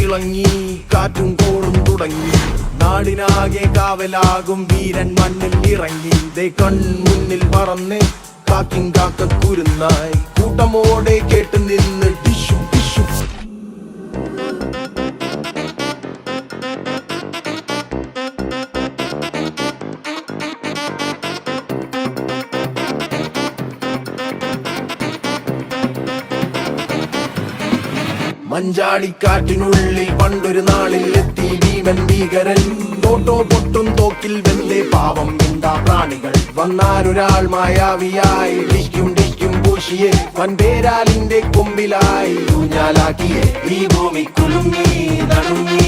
ഇളങ്ങി കാറ്റും കോളും തുടങ്ങി. നാടിനാകെ കാവലാകും വീരൻ മണ്ണിൽ ഇറങ്ങി. കൺമുന്നിൽ പറന്ന് കാക്കിൻ കാക്കക്കുരുന്നായി കൂട്ടമോടെ കേട്ട് നിന്ന് ടിഷു ടിഷു. മഞ്ചാടിക്കാറ്റിനുള്ളിൽ പണ്ടൊരു നാളിൽ എത്തി ഭീമൻ ഭീകരൻ. തോട്ടോ പൊട്ടും തോക്കിൽ വെന്തേ പാവം എന്താ പ്രാണികൾ. വന്നാരൊരാൾ മായാവിയായി ഡിഷ്കും ഡിഷ്കും പൂശിയെ വൻപേരാലിന്റെ കൊമ്പിലായി ഊഞ്ഞാലാക്കിയെ. ഈ ഭൂമി കുലുങ്ങി നടുങ്ങി